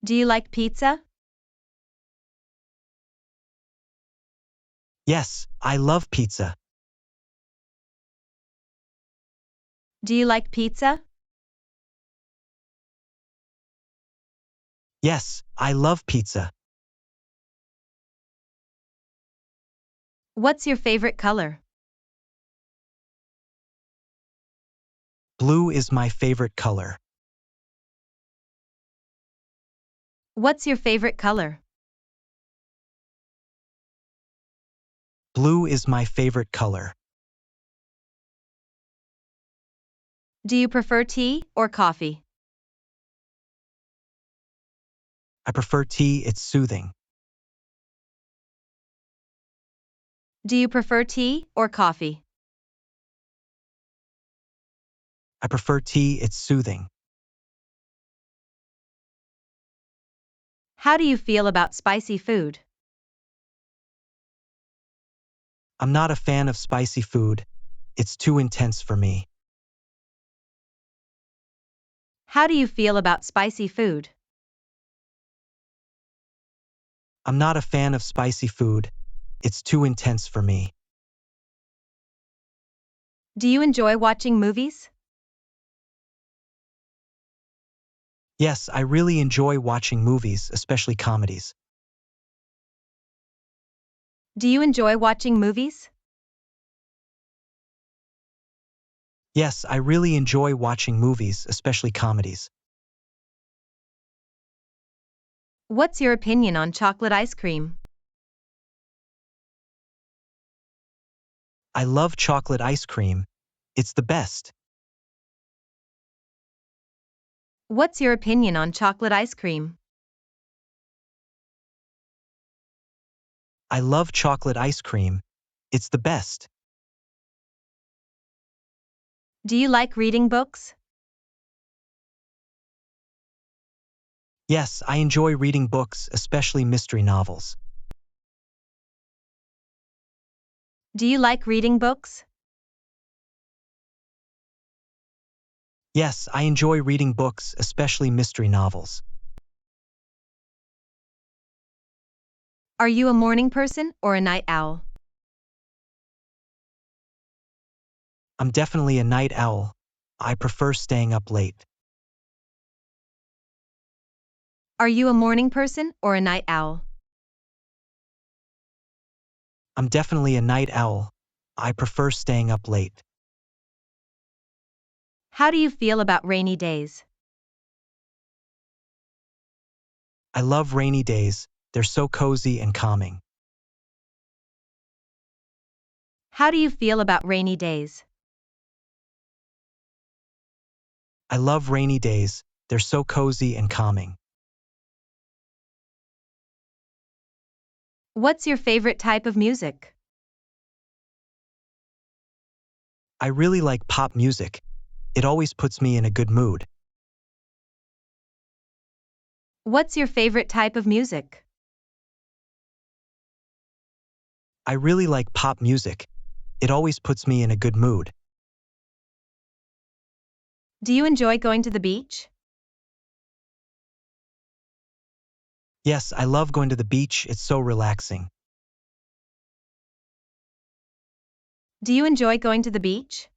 Do you like pizza? Yes, I love pizza. Do you like pizza? Yes, I love pizza. What's your favorite color? Blue is my favorite color. What's your favorite color? Blue is my favorite color. Do you prefer tea or coffee? I prefer tea, it's soothing. Do you prefer tea or coffee? I prefer tea, it's soothing. How do you feel about spicy food? I'm not a fan of spicy food. It's too intense for me. How do you feel about spicy food? I'm not a fan of spicy food. It's too intense for me. Do you enjoy watching movies? Yes, I really enjoy watching movies, especially comedies. Do you enjoy watching movies? Yes, I really enjoy watching movies, especially comedies. What's your opinion on chocolate ice cream? I love chocolate ice cream. It's the best. What's your opinion on chocolate ice cream? I love chocolate ice cream. It's the best. Do you like reading books? Yes, I enjoy reading books, especially mystery novels. Do you like reading books? Yes, I enjoy reading books, especially mystery novels. Are you a morning person or a night owl? I'm definitely a night owl. I prefer staying up late. Are you a morning person or a night owl? I'm definitely a night owl. I prefer staying up late. How do you feel about rainy days? I love rainy days. They're so cozy and calming. How do you feel about rainy days? I love rainy days. They're so cozy and calming. What's your favorite type of music? I really like pop music. It always puts me in a good mood. What's your favorite type of music? I really like pop music. It always puts me in a good mood. Do you enjoy going to the beach? Yes, I love going to the beach. It's so relaxing. Do you enjoy going to the beach?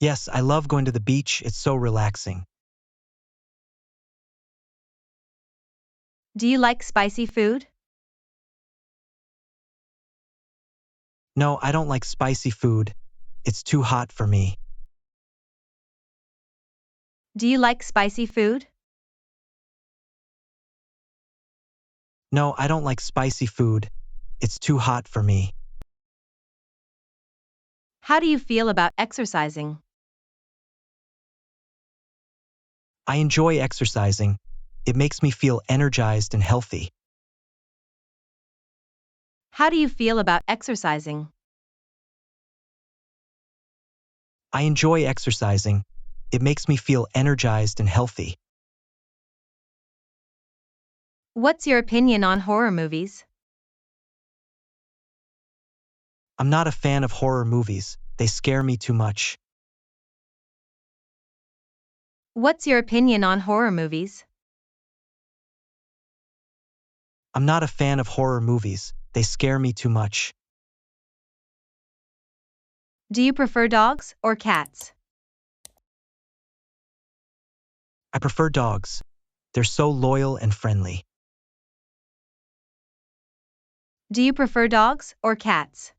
Yes, I love going to the beach. It's so relaxing. Do you like spicy food? No, I don't like spicy food. It's too hot for me. Do you like spicy food? No, I don't like spicy food. It's too hot for me. How do you feel about exercising? I enjoy exercising. It makes me feel energized and healthy. How do you feel about exercising? I enjoy exercising. It makes me feel energized and healthy. What's your opinion on horror movies? I'm not a fan of horror movies. They scare me too much. What's your opinion on horror movies? I'm not a fan of horror movies, they scare me too much. Do you prefer dogs or cats? I prefer dogs. They're so loyal and friendly. Do you prefer dogs or cats?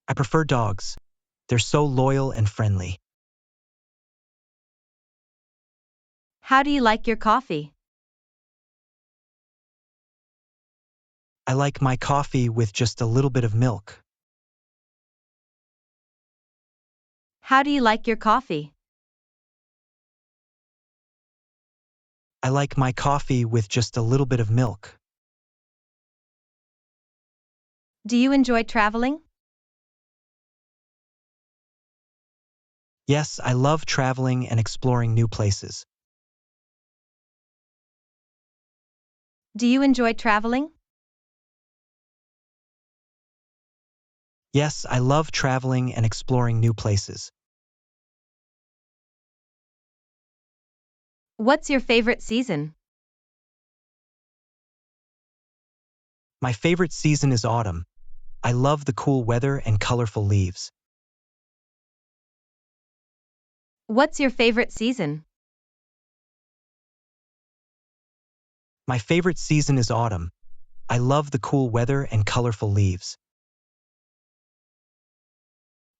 I prefer dogs. They're so loyal and friendly. How do you like your coffee? I like my coffee with just a little bit of milk. How do you like your coffee? I like my coffee with just a little bit of milk. Do you enjoy traveling? Yes, I love traveling and exploring new places. Do you enjoy traveling? Yes, I love traveling and exploring new places. What's your favorite season? My favorite season is autumn. I love the cool weather and colorful leaves. What's your favorite season? My favorite season is autumn. I love the cool weather and colorful leaves.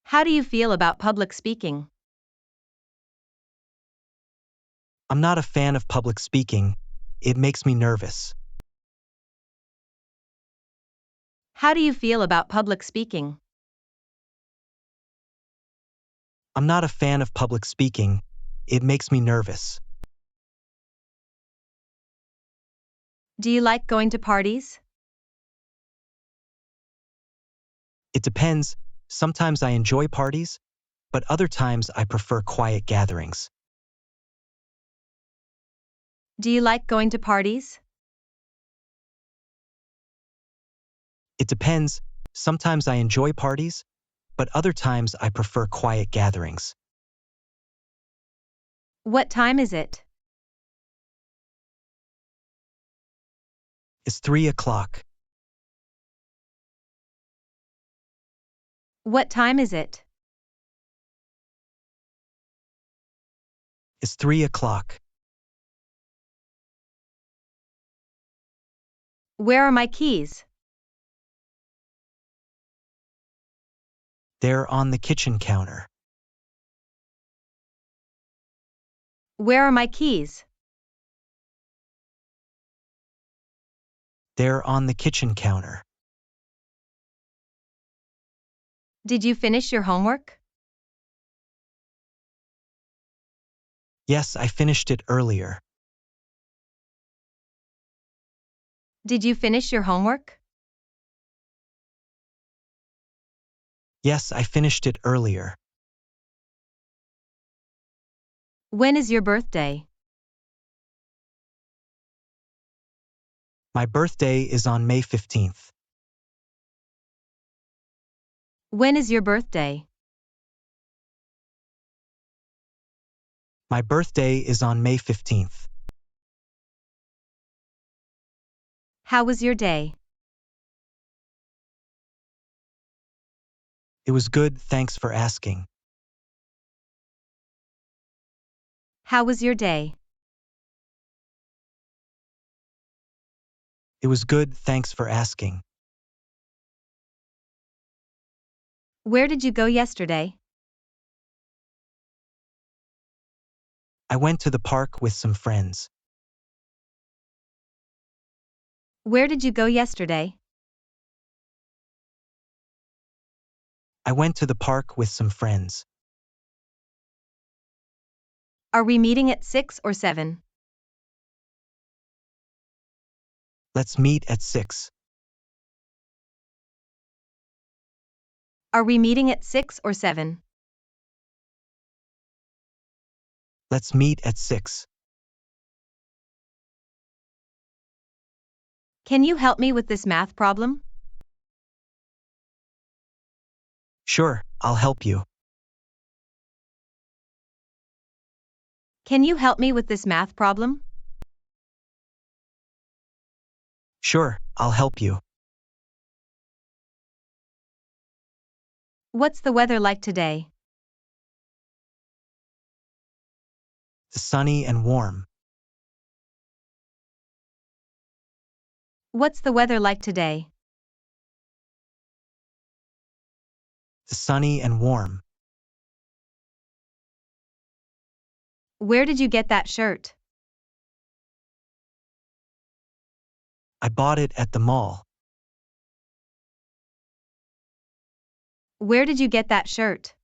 How do you feel about public speaking? I'm not a fan of public speaking. It makes me nervous. How do you feel about public speaking? I'm not a fan of public speaking. It makes me nervous. Do you like going to parties? It depends. Sometimes I enjoy parties, but other times I prefer quiet gatherings. Do you like going to parties? It depends. Sometimes I enjoy parties, but other times I prefer quiet gatherings. What time is it? It's 3 o'clock. What time is it? It's 3 o'clock. Where are my keys? They're on the kitchen counter. Where are my keys? They're on the kitchen counter. Did you finish your homework? Yes, I finished it earlier. Did you finish your homework? Yes, I finished it earlier. When is your birthday? My birthday is on May 15th. When is your birthday? My birthday is on May 15th. How was your day? It was good, thanks for asking. How was your day? It was good, thanks for asking. Where did you go yesterday? I went to the park with some friends. Where did you go yesterday? I went to the park with some friends. Are we meeting at 6 or 7? Let's meet at 6. Are we meeting at 6 or 7? Let's meet at 6. Can you help me with this math problem? Sure, I'll help you. Can you help me with this math problem? Sure, I'll help you. What's the weather like today? Sunny and warm. What's the weather like today? Sunny and warm. Where did you get that shirt? I bought it at the mall. Where did you get that shirt?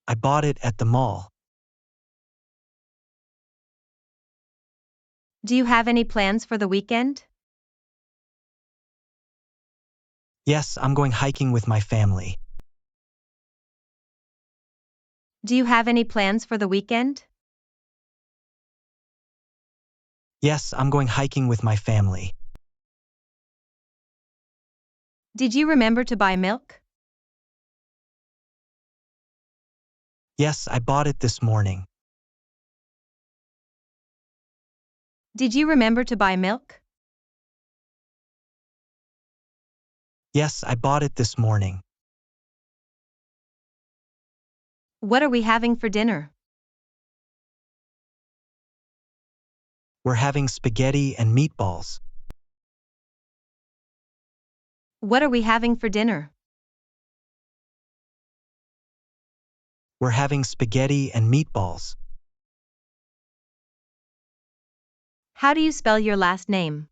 I bought it at the mall. Do you have any plans for the weekend? Yes, I'm going hiking with my family. Do you have any plans for the weekend? Yes, I'm going hiking with my family. Did you remember to buy milk? Yes, I bought it this morning. Did you remember to buy milk? Yes, I bought it this morning. What are we having for dinner? We're having spaghetti and meatballs. What are we having for dinner? We're having spaghetti and meatballs. How do you spell your last name?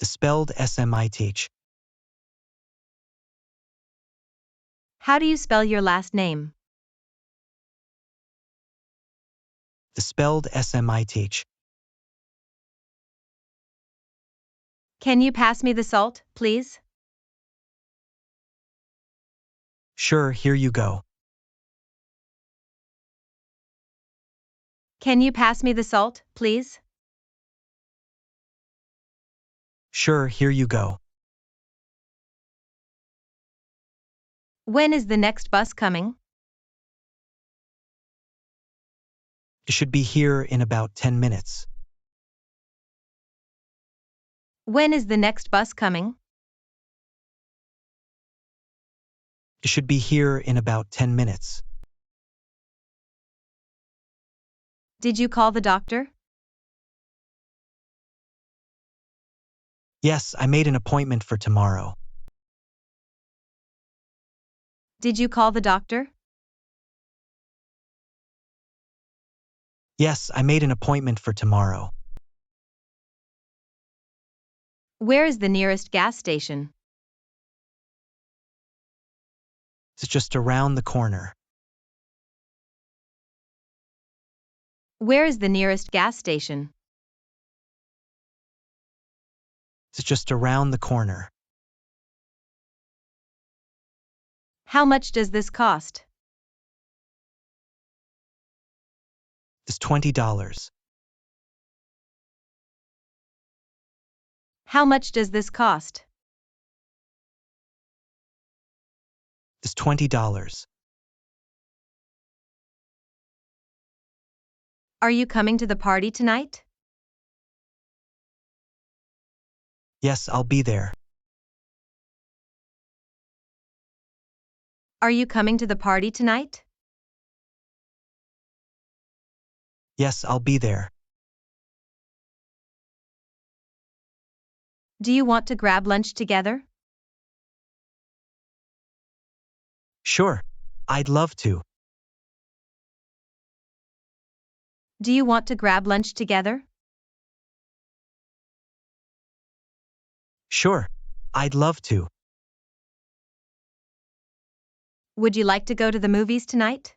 Spelled SMITH. How do you spell your last name? Spelled SMITH. Can you pass me the salt, please? Sure, here you go. Can you pass me the salt, please? Sure, here you go. When is the next bus coming? It should be here in about 10 minutes. When is the next bus coming? It should be here in about 10 minutes. Did you call the doctor? Yes, I made an appointment for tomorrow. Did you call the doctor? Yes, I made an appointment for tomorrow. Where is the nearest gas station? It's just around the corner. Where is the nearest gas station? It's just around the corner. How much does this cost? It's $20. How much does this cost? It's $20. Are you coming to the party tonight? Yes, I'll be there. Are you coming to the party tonight? Yes, I'll be there. Do you want to grab lunch together? Sure, I'd love to. Do you want to grab lunch together? Sure, I'd love to. Would you like to go to the movies tonight?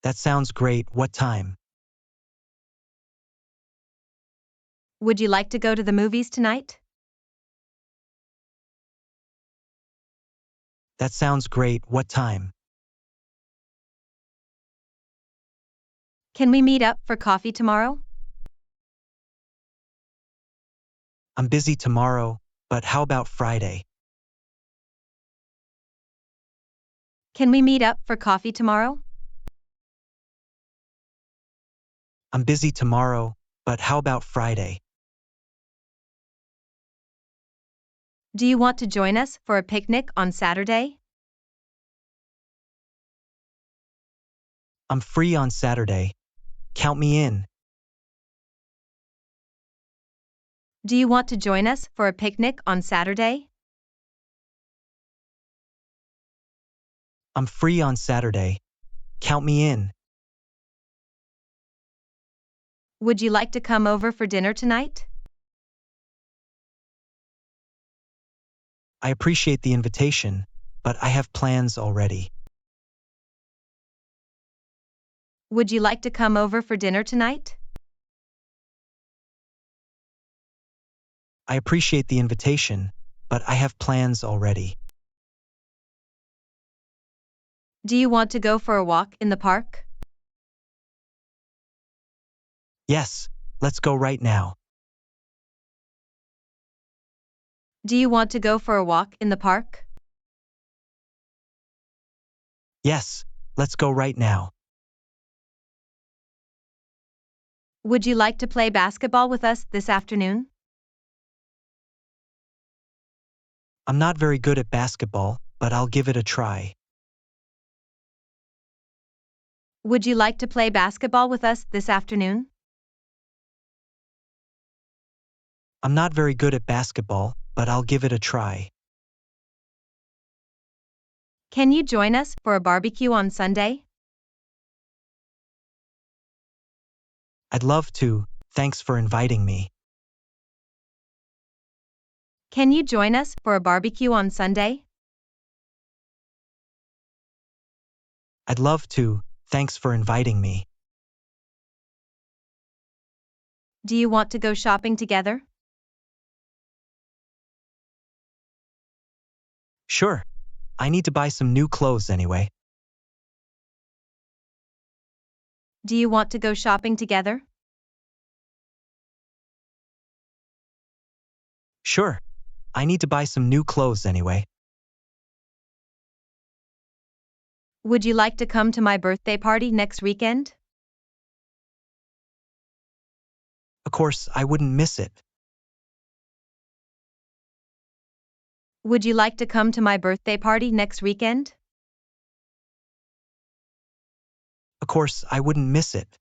That sounds great. What time? Would you like to go to the movies tonight? That sounds great. What time? Can we meet up for coffee tomorrow? I'm busy tomorrow, but how about Friday? Can we meet up for coffee tomorrow? I'm busy tomorrow, but how about Friday? Do you want to join us for a picnic on Saturday? I'm free on Saturday. Count me in. Do you want to join us for a picnic on Saturday? I'm free on Saturday. Count me in. Would you like to come over for dinner tonight? I appreciate the invitation, but I have plans already. Would you like to come over for dinner tonight? I appreciate the invitation, but I have plans already. Do you want to go for a walk in the park? Yes, let's go right now. Do you want to go for a walk in the park? Yes, let's go right now. Would you like to play basketball with us this afternoon? I'm not very good at basketball, but I'll give it a try. Would you like to play basketball with us this afternoon? I'm not very good at basketball, but I'll give it a try. Can you join us for a barbecue on Sunday? I'd love to, thanks for inviting me. Can you join us for a barbecue on Sunday? I'd love to, thanks for inviting me. Do you want to go shopping together? Sure. I need to buy some new clothes anyway. Do you want to go shopping together? Sure. I need to buy some new clothes anyway. Would you like to come to my birthday party next weekend? Of course, I wouldn't miss it. Would you like to come to my birthday party next weekend? Of course, I wouldn't miss it.